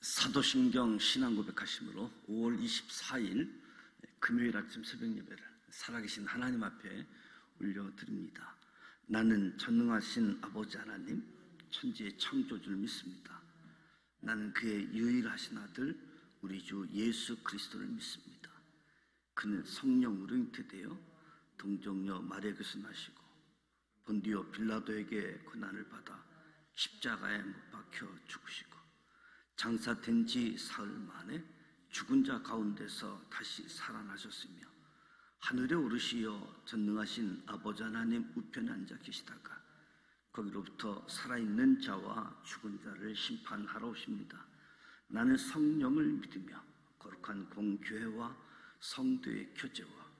사도신경 신앙고백하심으로 5월 24일 금요일 아침 새벽 예배를 살아계신 하나님 앞에 올려드립니다. 나는 전능하신 아버지 하나님, 천지의 창조주를 믿습니다. 나는 그의 유일하신 아들 우리 주 예수 그리스도를 믿습니다. 그는 성령으로 잉태되어 동정녀 마리아에게서 나시고 본디오 빌라도에게 고난을 받아 십자가에 못 박혀 죽으시고 장사된 지 사흘 만에 죽은 자 가운데서 다시 살아나셨으며 하늘에 오르시어 전능하신 아버지 하나님 우편에 앉아 계시다가 거기로부터 살아있는 자와 죽은 자를 심판하러 오십니다. 나는 성령을 믿으며 거룩한 공교회와 성도의 교제와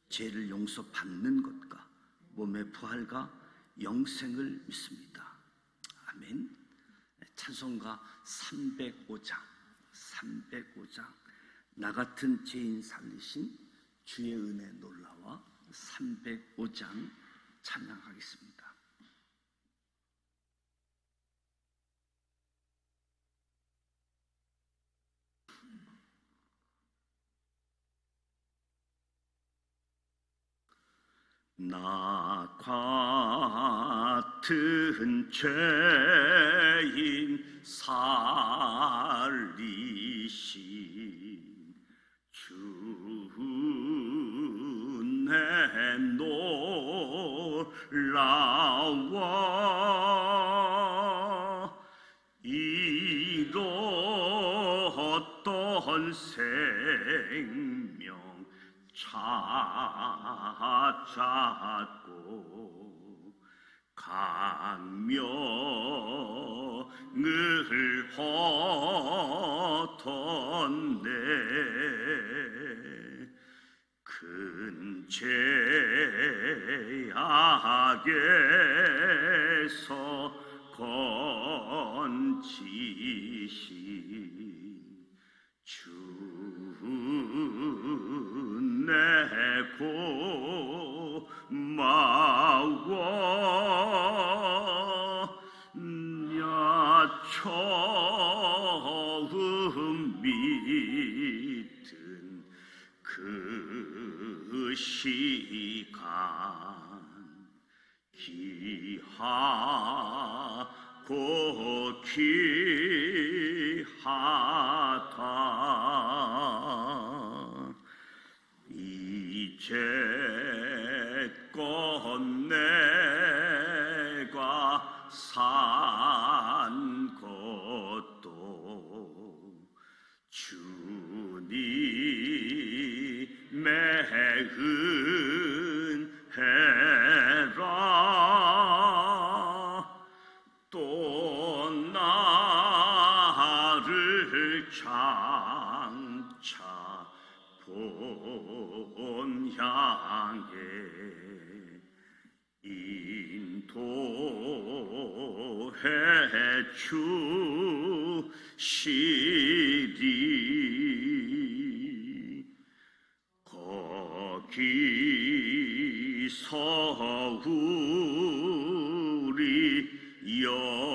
죄를 용서받는 것과 몸의 부활과 영생을 믿습니다. 아멘. 찬송가 305장 나 같은 죄인 살리신 주의 은혜 놀라와 305장 찬양하겠습니다. 나 같은 죄인 살리신 주의 놀라와 잃었던 생명 찾았고 강명을 얻었네. 큰 죄악에서 건지신 내 고마워 야 처음 믿은 그 시간 귀하고 귀하다. 이제껏 내가 산 것도 주님의 은혜라. 또 나를 장차 본 향해 인도해 주시리. 거기서 우리 영원히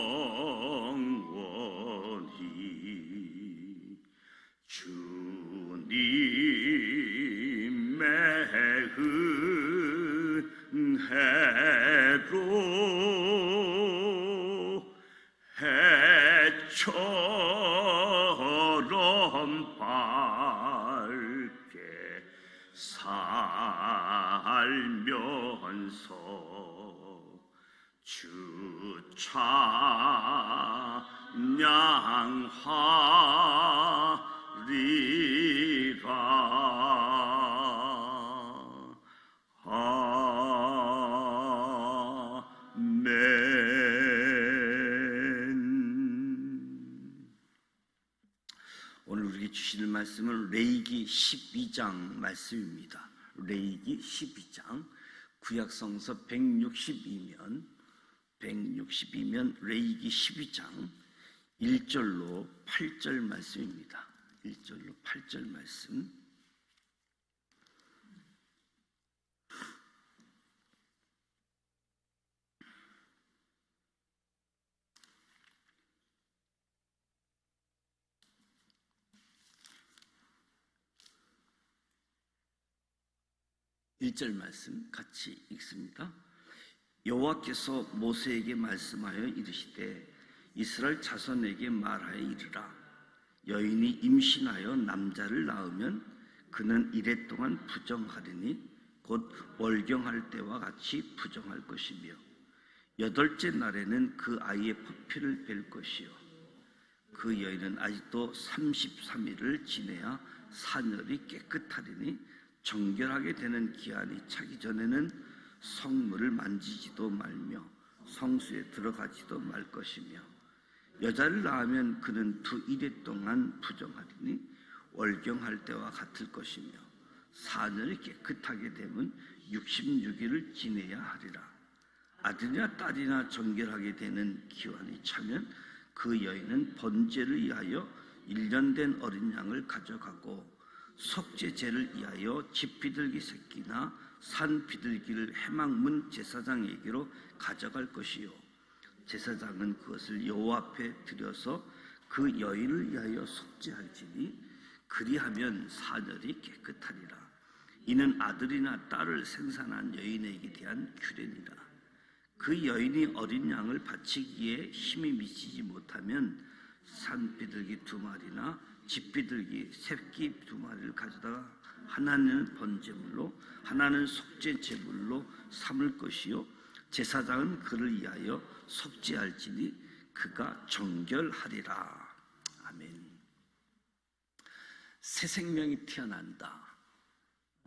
주님의 은혜로 해처럼 밝게 살면서 주 찬양하리라. 오늘 우리에게 주시는 말씀은 레위기 12장 말씀입니다. 레위기 12장 구약성서 162면 레위기 12장 1절로 8절 말씀입니다. 1절로 8절 말씀. 1절 말씀 같이 읽습니다. 여호와께서 모세에게 말씀하여 이르시되 이스라엘 자손에게 말하여 이르라. 여인이 임신하여 남자를 낳으면 그는 이레 동안 부정하리니 곧 월경할 때와 같이 부정할 것이며 8째 날에는 그 아이의 포피를 뺄 것이요 그 여인은 아직도 33일을 지내야 사늘이 깨끗하리니 정결하게 되는 기한이 차기 전에는 성물을 만지지도 말며 성수에 들어가지도 말 것이며 여자를 낳으면 그는 두 이레 동안 부정하리니 월경할 때와 같을 것이며 사늘이 깨끗하게 되면 66일을 지내야 하리라. 아들이나 딸이나 정결하게 되는 기한이 차면 그 여인은 번제를 위하여 1년 된 어린 양을 가져가고 속죄제를 위하여 집비둘기 새끼나 산 비둘기를 해망문 제사장에게로 가져갈 것이요 제사장은 그것을 여호와 앞에 들여서 그 여인을 위하여 속죄할지니 그리하면 사늘이 깨끗하리라. 이는 아들이나 딸을 생산한 여인에게 대한 규례니라. 그 여인이 어린 양을 바치기에 힘이 미치지 못하면 산 비둘기 2마리나 집비둘기 새끼 2마리를 가져다가 하나는 번제물로 하나는 속죄제물로 삼을 것이요 제사장은 그를 위하여 속죄할지니 그가 정결하리라. 아멘. 새 생명이 태어난다.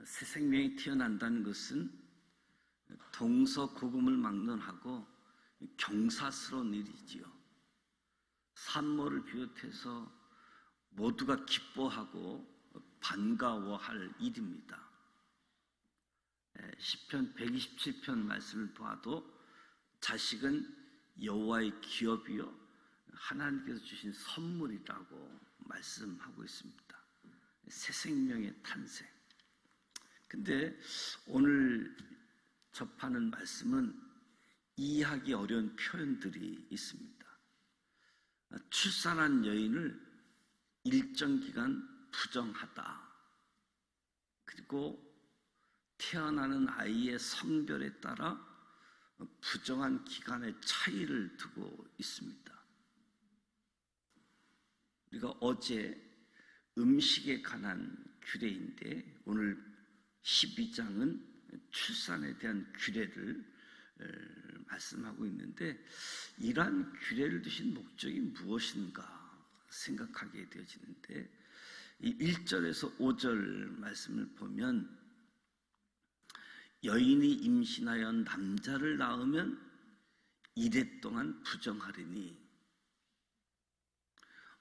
새 생명이 태어난다는 것은 동서고금을 막론하고 경사스러운 일이지요. 산모를 비롯해서 모두가 기뻐하고 반가워할 일입니다. 시편 127편 말씀을 보아도 자식은 여호와의 기업이요 하나님께서 주신 선물이라고 말씀하고 있습니다. 새 생명의 탄생. 근데 오늘 접하는 말씀은 이해하기 어려운 표현들이 있습니다. 출산한 여인을 일정 기간 부정하다. 그리고 태어나는 아이의 성별에 따라 부정한 기간의 차이를 두고 있습니다. 우리가 어제 음식에 관한 규례인데 오늘 12장은 출산에 대한 규례를 말씀하고 있는데 이러한 규례를 두신 목적이 무엇인가 생각하게 되어지는데 이 1절에서 5절 말씀을 보면 여인이 임신하여 남자를 낳으면 이레 동안 부정하리니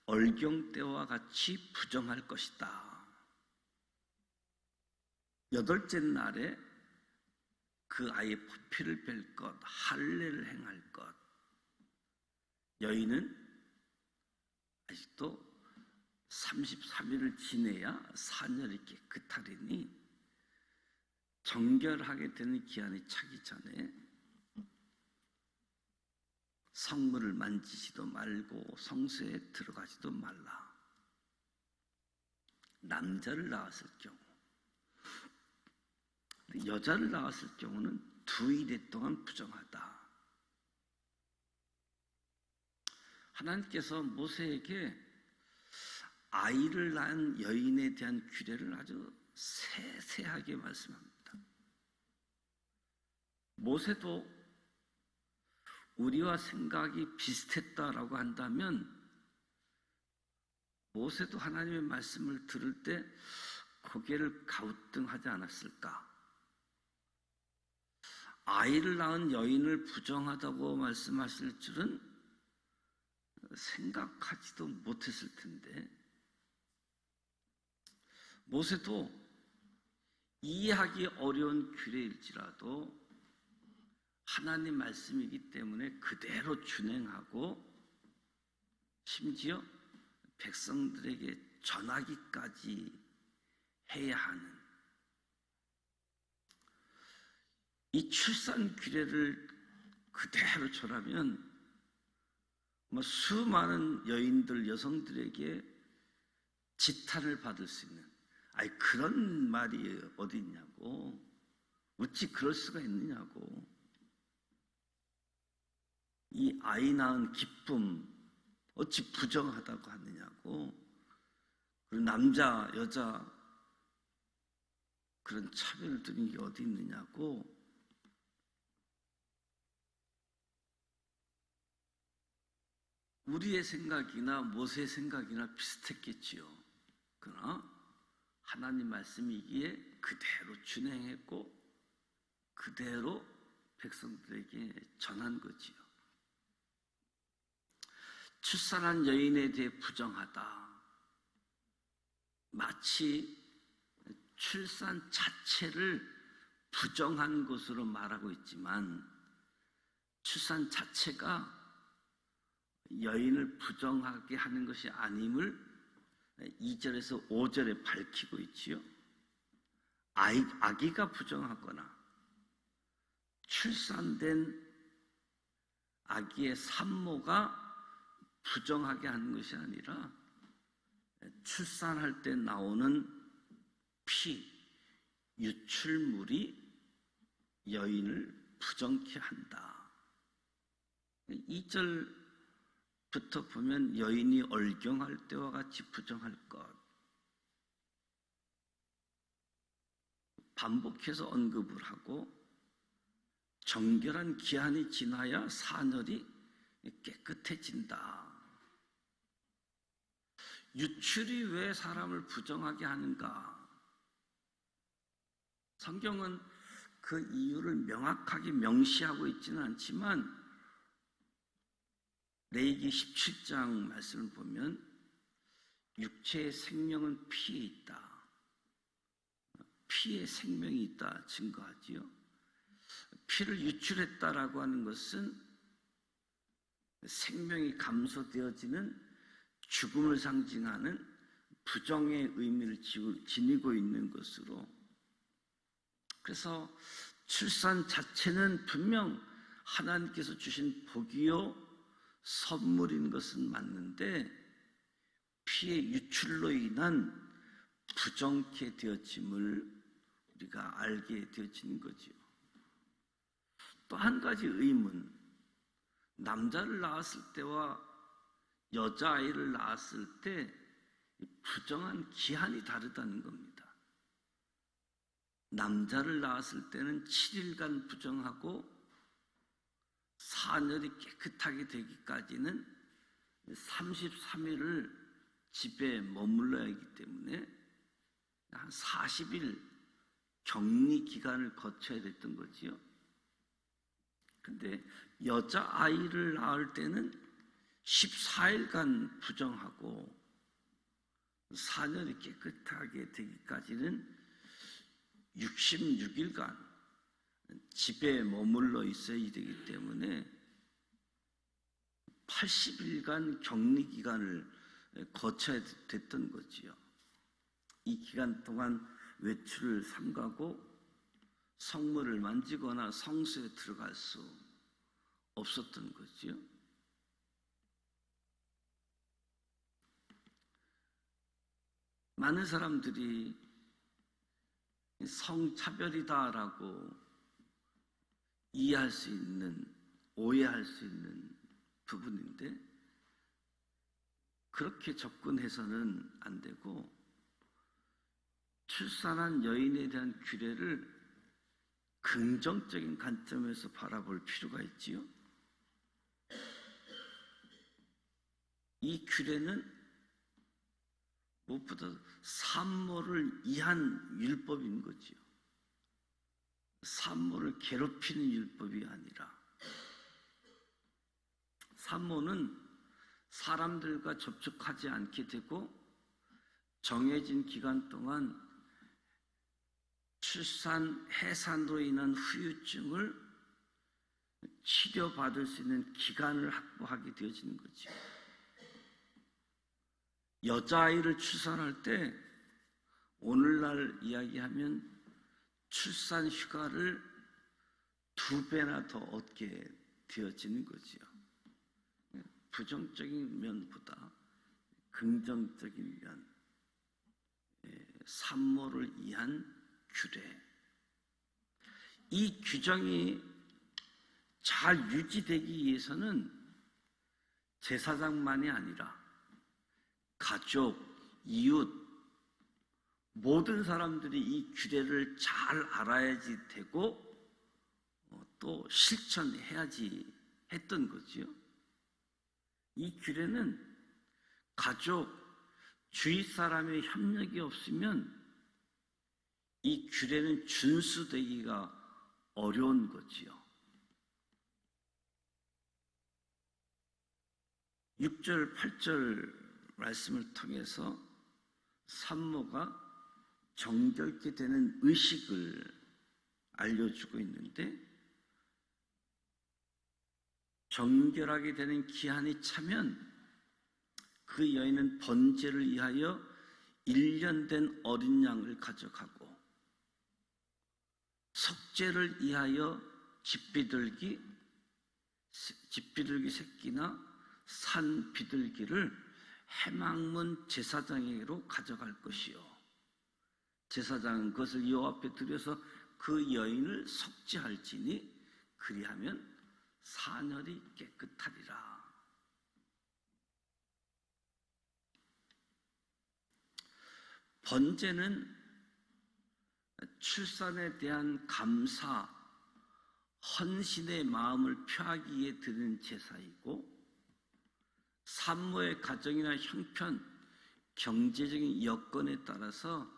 얼경 때와 같이 부정할 것이다. 8째 날에 그 아이의 포피를 뺄 것, 할례를 행할 것. 여인은 아직도 33일을 지내야 사년이 깨끗하리니 정결하게 되는 기한이 차기 전에 성물을 만지지도 말고 성수에 들어가지도 말라. 남자를 낳았을 경우, 여자를 낳았을 경우는 2일 동안 부정하다. 하나님께서 모세에게 아이를 낳은 여인에 대한 규례를 아주 세세하게 말씀합니다. 모세도 우리와 생각이 비슷했다라고 한다면 모세도 하나님의 말씀을 들을 때 고개를 갸우뚱하지 않았을까? 아이를 낳은 여인을 부정하다고 말씀하실 줄은 생각하지도 못했을 텐데 모세도 이해하기 어려운 규례일지라도 하나님 말씀이기 때문에 그대로 준행하고 심지어 백성들에게 전하기까지 해야 하는 이 출산 규례를 그대로 전하면 수많은 여인들, 여성들에게 지탄을 받을 수 있는 그런 말이 어디 있냐고 어찌 그럴 수가 있느냐고. 이 아이 낳은 기쁨 어찌 부정하다고 하느냐고. 그리고 남자 여자 그런 차별들이 어디 있느냐고. 우리의 생각이나 모세의 생각이나 비슷했겠지요. 그러나 하나님 말씀이기에 그대로 준행했고 그대로 백성들에게 전한 거지요. 출산한 여인에 대해 부정하다. 마치 출산 자체를 부정한 것으로 말하고 있지만 출산 자체가 여인을 부정하게 하는 것이 아님을 2절에서 5절에 밝히고 있지요. 아기가 부정하거나 출산된 아기의 산모가 부정하게 하는 것이 아니라 출산할 때 나오는 피, 유출물이 여인을 부정케 한다. 2절부터 보면 여인이 얼경할 때와 같이 부정할 것 반복해서 언급을 하고 정결한 기한이 지나야 사ner이 깨끗해진다. 유출이 왜 사람을 부정하게 하는가? 성경은 그 이유를 명확하게 명시하고 있지는 않지만 레위기 17장 말씀을 보면 육체의 생명은 피에 있다. 피에 생명이 있다 증거하지요. 피를 유출했다라고 하는 것은 생명이 감소되어지는 죽음을 상징하는 부정의 의미를 지니고 있는 것으로, 그래서 출산 자체는 분명 하나님께서 주신 복이요 선물인 것은 맞는데 피의 유출로 인한 부정케 되어짐을 우리가 알게 되어지는 거지요. 또 한 가지 의문, 남자를 낳았을 때와 여자아이를 낳았을 때 부정한 기한이 다르다는 겁니다. 남자를 낳았을 때는 7일간 부정하고 사ner이 깨끗하게 되기까지는 33일을 집에 머물러야 하기 때문에 한 40일 격리 기간을 거쳐야 됐던 거지요. 근데 여자아이를 낳을 때는 14일간 부정하고 사ner이 깨끗하게 되기까지는 66일간 집에 머물러 있어야 되기 때문에 80일간 격리 기간을 거쳐야 됐던 거지요. 이 기간 동안 외출을 삼가고 성물을 만지거나 성소에 들어갈 수 없었던 거지요. 많은 사람들이 성차별이다라고 이해할 수 있는, 오해할 수 있는 부분인데 그렇게 접근해서는 안 되고 출산한 여인에 대한 규례를 긍정적인 관점에서 바라볼 필요가 있지요. 이 규례는 무엇보다 산모를 이한 율법인 거지요. 산모를 괴롭히는 율법이 아니라 산모는 사람들과 접촉하지 않게 되고 정해진 기간 동안 출산, 해산으로 인한 후유증을 치료받을 수 있는 기간을 확보하게 되어지는 거죠. 여자아이를 출산할 때 오늘날 이야기하면 출산 휴가를 2배나 더 얻게 되어지는 거지요. 부정적인 면보다 긍정적인 면, 산모를 위한 규례. 이 규정이 잘 유지되기 위해서는 제사장만이 아니라 가족, 이웃, 모든 사람들이 이 규례를 잘 알아야지 되고 또 실천해야지 했던 거지요. 이 규례는 가족, 주위 사람의 협력이 없으면 이 규례는 준수되기가 어려운 거지요. 6절, 8절 말씀을 통해서 산모가 정결케 되는 의식을 알려주고 있는데, 정결하게 되는 기한이 차면 그 여인은 번제를 위하여 1년 된 어린 양을 가져가고 속죄를 위하여 집비둘기 새끼나 산 비둘기를 해망문 제사장에게로 가져갈 것이요, 제사장은 그것을 여호와 앞에 드려서 그 여인을 속죄할지니 그리하면 사년이 깨끗하리라. 번제는 출산에 대한 감사, 헌신의 마음을 표하기 위해 드리는 제사이고, 산모의 가정이나 형편, 경제적인 여건에 따라서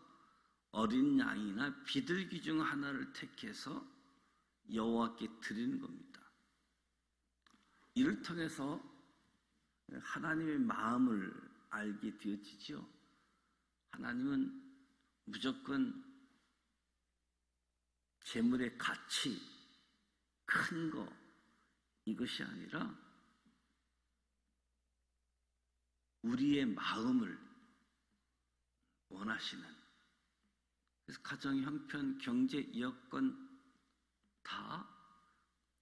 어린 양이나 비둘기 중 하나를 택해서 여호와께 드리는 겁니다. 이를 통해서 하나님의 마음을 알게 되어지죠. 하나님은 무조건 재물의 가치, 큰 거, 이것이 아니라 우리의 마음을 원하시는, 그래서 가정, 형편, 경제, 여건 다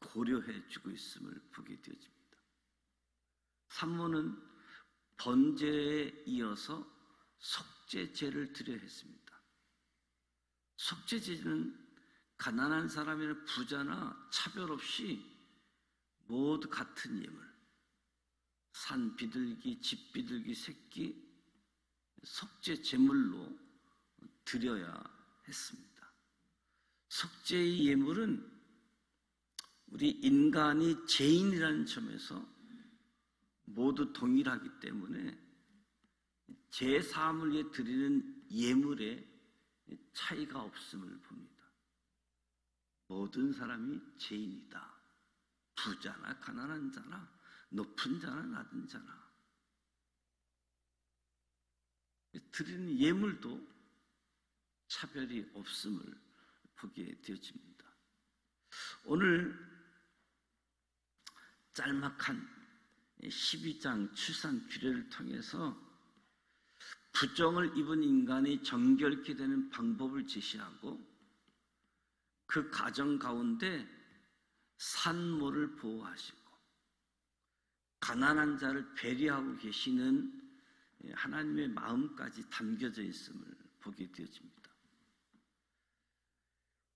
고려해 주고 있음을 보게 되어집니다. 산모는 번제에 이어서 속죄제를 드려야 했습니다. 속죄제는 가난한 사람이나 부자나 차별 없이 모두 같은 예물, 산 비둘기, 집 비둘기 새끼, 속죄 제물로 드려야 했습니다. 속죄의 예물은 우리 인간이 죄인이라는 점에서 모두 동일하기 때문에 죄 사함을 위해 드리는 예물에 차이가 없음을 봅니다. 모든 사람이 죄인이다. 부자나 가난한 자나 높은 자나 낮은 자나. 드리는 예물도 차별이 없음을 보게 되어집니다. 오늘 짤막한 12장 출산 규례를 통해서 부정을 입은 인간이 정결케 되는 방법을 제시하고, 그 가정 가운데 산모를 보호하시고 가난한 자를 배려하고 계시는 하나님의 마음까지 담겨져 있음을 보게 되어집니다.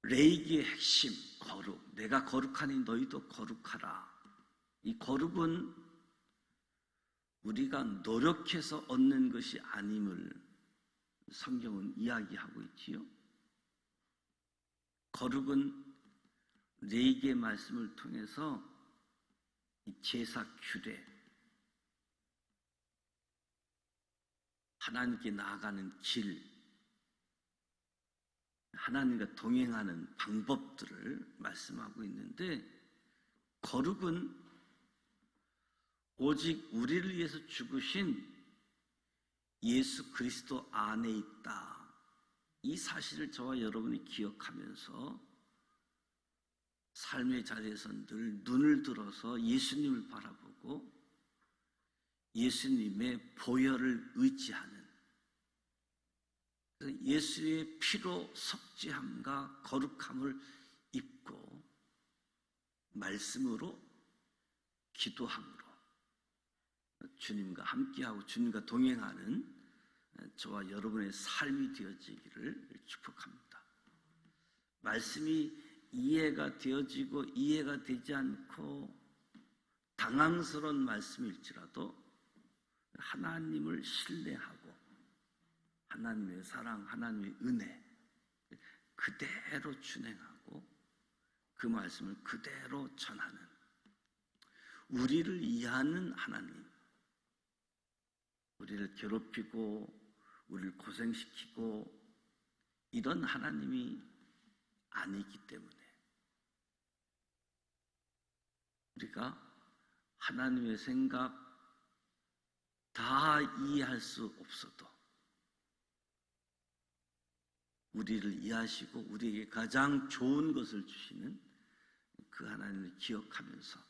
레위기의 핵심, 거룩. 내가 거룩하니 너희도 거룩하라. 이 거룩은 우리가 노력해서 얻는 것이 아님을 성경은 이야기하고 있지요. 거룩은 레위기의 말씀을 통해서 이 제사 규례, 하나님께 나아가는 길, 하나님과 동행하는 방법들을 말씀하고 있는데, 거룩은 오직 우리를 위해서 죽으신 예수 그리스도 안에 있다. 이 사실을 저와 여러분이 기억하면서 삶의 자리에서 늘 눈을 들어서 예수님을 바라보고 예수님의 보혈을 의지하는, 예수의 피로 속죄함과 거룩함을 입고 말씀으로, 기도함으로 주님과 함께하고 주님과 동행하는 저와 여러분의 삶이 되어지기를 축복합니다. 말씀이 이해가 되어지고 이해가 되지 않고 당황스러운 말씀일지라도 하나님을 신뢰하고 하나님의 사랑, 하나님의 은혜 그대로 준행하고 그 말씀을 그대로 전하는, 우리를 이해하는 하나님, 우리를 괴롭히고 우리를 고생시키고 이런 하나님이 아니기 때문에 우리가 하나님의 생각 다 이해할 수 없어도 우리를 이해하시고 우리에게 가장 좋은 것을 주시는 그 하나님을 기억하면서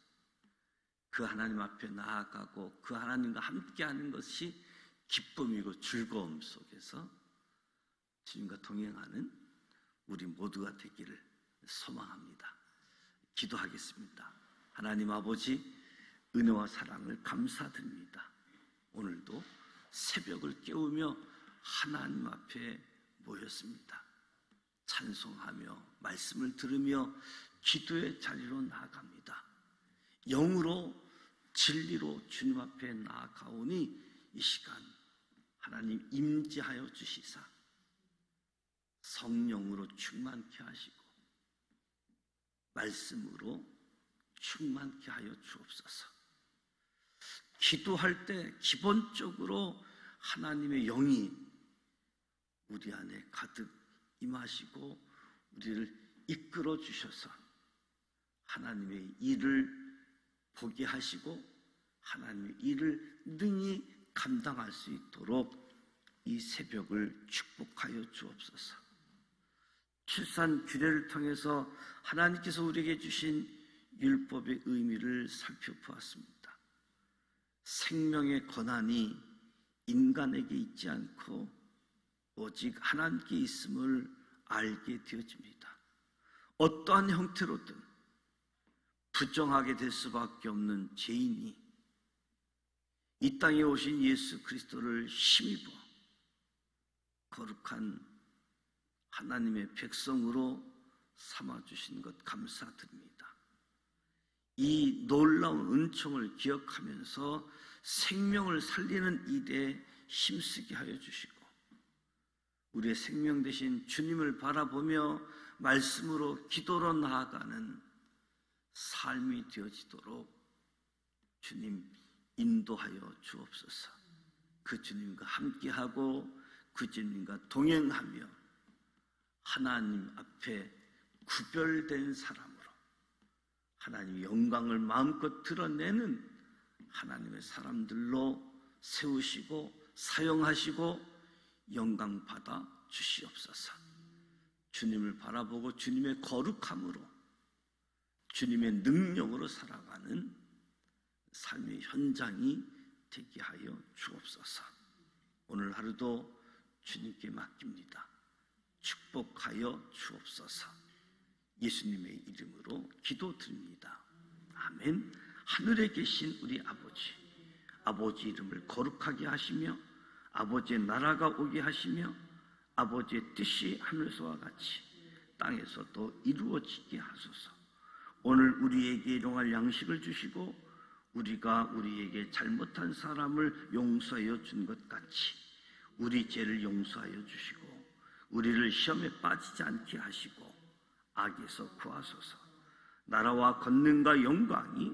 그 하나님 앞에 나아가고 그 하나님과 함께하는 것이 기쁨이고 즐거움 속에서 주님과 동행하는 우리 모두가 되기를 소망합니다. 기도하겠습니다. 하나님 아버지, 은혜와 사랑을 감사드립니다. 오늘도 새벽을 깨우며 하나님 앞에 모였습니다. 찬송하며 말씀을 들으며 기도의 자리로 나아갑니다. 영으로 진리로 주님 앞에 나아가오니 이 시간 하나님 임재하여 주시사 성령으로 충만케 하시고 말씀으로 충만케 하여 주옵소서. 기도할 때 기본적으로 하나님의 영이 우리 안에 가득 임하시고 우리를 이끌어 주셔서 하나님의 일을 보게 하시고 하나님의 일을 능히 감당할 수 있도록 이 새벽을 축복하여 주옵소서. 출산 규례를 통해서 하나님께서 우리에게 주신 율법의 의미를 살펴보았습니다. 생명의 권한이 인간에게 있지 않고 오직 하나님께 있음을 알게 되어집니다. 어떠한 형태로든 부정하게 될 수밖에 없는 죄인이 이 땅에 오신 예수 그리스도를 힘입어 거룩한 하나님의 백성으로 삼아주신 것 감사드립니다. 이 놀라운 은총을 기억하면서 생명을 살리는 일에 힘쓰게 하여 주시고 우리의 생명 되신 주님을 바라보며 말씀으로 기도로 나아가는 삶이 되어지도록 주님 인도하여 주옵소서. 그 주님과 함께하고 그 주님과 동행하며 하나님 앞에 구별된 사람으로 하나님의 영광을 마음껏 드러내는 하나님의 사람들로 세우시고 사용하시고 영광 받아 주시옵소서. 주님을 바라보고 주님의 거룩함으로 주님의 능력으로 살아가는 삶의 현장이 되게 하여 주옵소서. 오늘 하루도 주님께 맡깁니다. 축복하여 주옵소서. 예수님의 이름으로 기도드립니다. 아멘. 하늘에 계신 우리 아버지, 아버지 이름을 거룩하게 하시며 아버지의 나라가 오게 하시며 아버지의 뜻이 하늘에서와 같이 땅에서도 이루어지게 하소서. 오늘 우리에게 일용할 양식을 주시고 우리가 우리에게 잘못한 사람을 용서하여 준 것 같이 우리 죄를 용서하여 주시고 우리를 시험에 빠지지 않게 하시고 악에서 구하소서. 나라와 권능과 영광이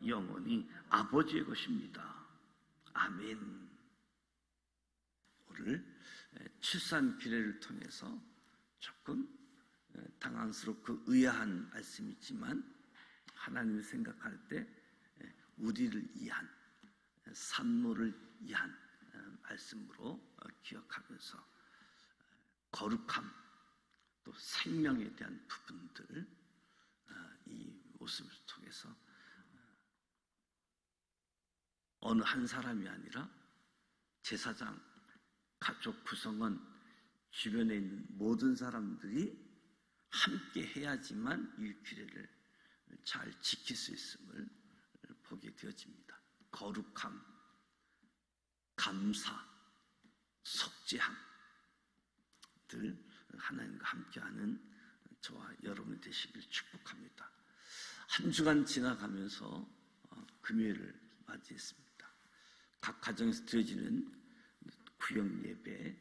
영원히 아버지의 것입니다. 아멘. 오늘 출산 규례를 통해서 조금 당황스럽고 의아한 말씀이지만 하나님을 생각할 때 우리를 위한 산모를 위한 말씀으로 기억하면서 거룩함 또 생명에 대한 부분들 이 모습을 통해서 어느 한 사람이 아니라 제사장, 가족 구성원, 주변에 있는 모든 사람들이 함께 해야지만 이 규례를 잘 지킬 수 있음을 보게 되어집니다. 거룩함, 감사, 속죄함 들 하나님과 함께하는 저와 여러분이 되시길 축복합니다. 한 주간 지나가면서 금요일을 맞이했습니다. 각 가정에서 드려지는 구역 예배,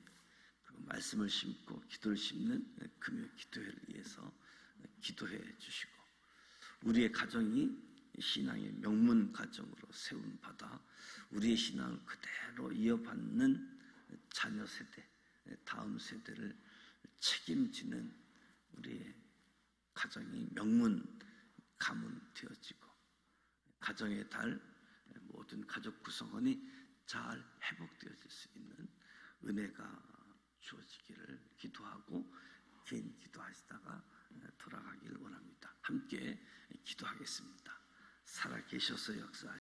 그리고 말씀을 심고 기도를 심는 금요 기도회를 위해서 기도해 주시고, 우리의 가정이 신앙의 명문 가정으로 세움 받아 우리의 신앙을 그대로 이어받는 자녀 세대, 다음 세대를 책임지는 우리의 가정이 명문 가문 되어지고, 가정의 달 모든 가족 구성원이 잘 회복되어질 수 있는 은혜가 주어지기를 기도하고, 개인 기도하시다가 돌아가길 원합니다. 함께 기도하겠습니다. 살아계셔서 역사하시고